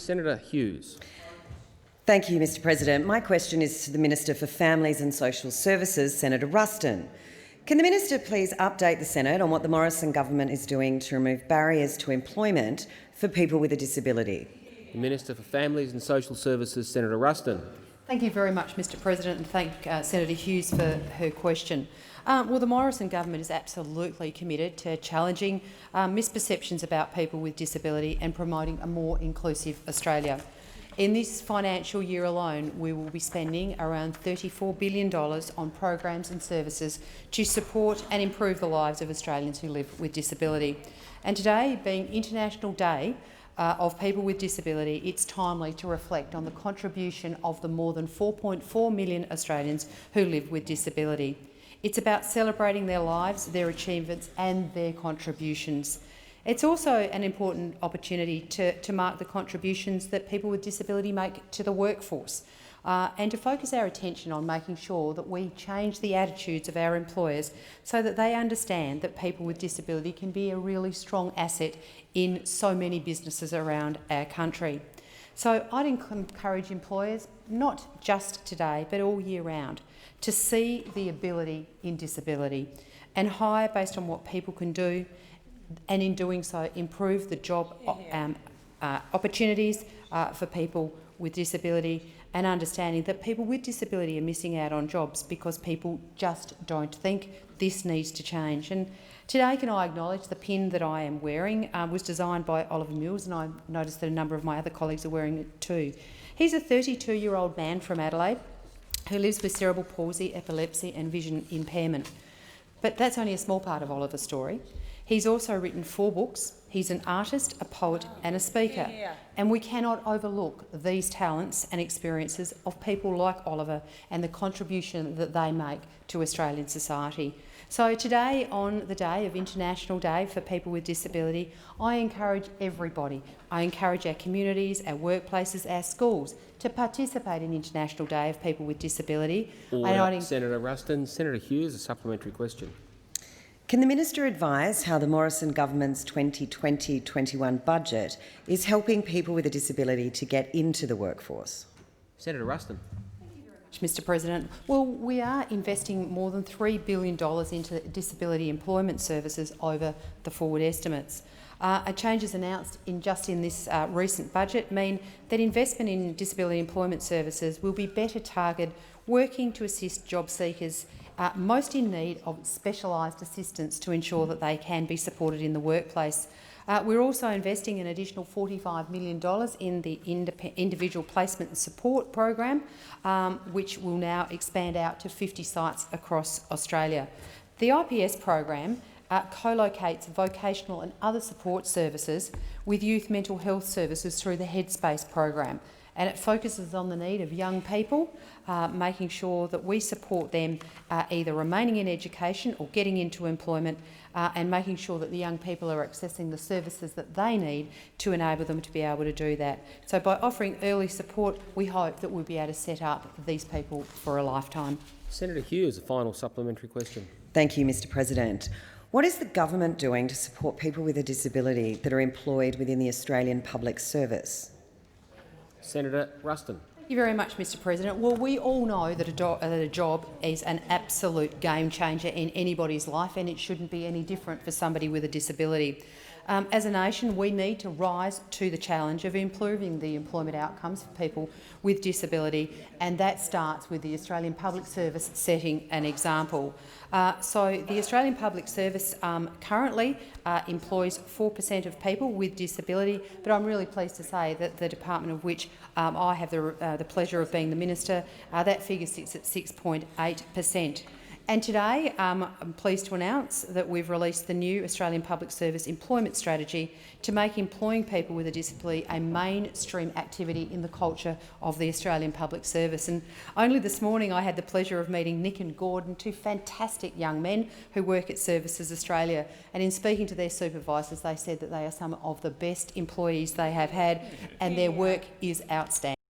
Senator Hughes. Thank you, Mr President. My question is to the Minister for Families and Social Services, Senator Ruston. Can the Minister please update the Senate on what the Morrison government is doing to remove barriers to employment for people with a disability? The Minister for Families and Social Services, Senator Ruston. Thank you very much, Mr President, and thank Senator Hughes for her question. Well, the Morrison government is absolutely committed to challenging misperceptions about people with disability and promoting a more inclusive Australia. In this financial year alone, we will be spending around $34 billion on programs and services to support and improve the lives of Australians who live with disability. And today, being International Day of People with Disability, it's timely to reflect on the contribution of the more than 4.4 million Australians who live with disability. It's about celebrating their lives, their achievements and their contributions. It's also an important opportunity to mark the contributions that people with disability make to the workforce and to focus our attention on making sure that we change the attitudes of our employers so that they understand that people with disability can be a really strong asset in so many businesses around our country. So I'd encourage employers, not just today but all year round, to see the ability in disability and hire based on what people can do, and in doing so improve the job opportunities for people with disability, and understanding that people with disability are missing out on jobs because people just don't think. This needs to change. And today, can I acknowledge the pin that I am wearing was designed by Oliver Mills, and I noticed that a number of my other colleagues are wearing it too. He's a 32-year-old man from Adelaide who lives with cerebral palsy, epilepsy and vision impairment. But that's only a small part of Oliver's story. He's also written 4 books. He's an artist, a poet and a speaker. And we cannot overlook these talents and experiences of people like Oliver and the contribution that they make to Australian society. So today, on the day of International Day for People with Disability, I encourage everybody, I encourage our communities, our workplaces, our schools to participate in International Day of People with Disability. Senator Ruston. Senator Hughes, a supplementary question. Can the Minister advise how the Morrison government's 2020-21 budget is helping people with a disability to get into the workforce? Senator Ruston. Mr President. Well, we are investing more than $3 billion into disability employment services over the forward estimates. Changes announced in this recent budget mean that investment in disability employment services will be better targeted, working to assist job seekers most in need of specialised assistance to ensure that they can be supported in the workplace. We're also investing an additional $45 million in the Individual Placement and Support program, which will now expand out to 50 sites across Australia. The IPS program co-locates vocational and other support services with youth mental health services through the Headspace program, and it focuses on the need of young people, making sure that we support them either remaining in education or getting into employment, and making sure that the young people are accessing the services that they need to enable them to be able to do that. So by offering early support, we hope that we'll be able to set up these people for a lifetime. Senator Hughes, a final supplementary question. Thank you, Mr President. What is the government doing to support people with a disability that are employed within the Australian Public Service? Senator Ruston. Thank you very much, Mr President. Well, we all know that a job is an absolute game changer in anybody's life, and it shouldn't be any different for somebody with a disability. As a nation, we need to rise to the challenge of improving the employment outcomes for people with disability, and that starts with the Australian Public Service setting an example. So the Australian Public Service currently employs 4% of people with disability, but I'm really pleased to say that the department of which I have the pleasure of being the Minister, that figure sits at 6.8%. And today, I'm pleased to announce that we've released the new Australian Public Service Employment Strategy to make employing people with a disability a mainstream activity in the culture of the Australian Public Service. And only this morning I had the pleasure of meeting Nick and Gordon, 2 fantastic young men who work at Services Australia. And in speaking to their supervisors, they said that they are some of the best employees they have had, and their work is outstanding.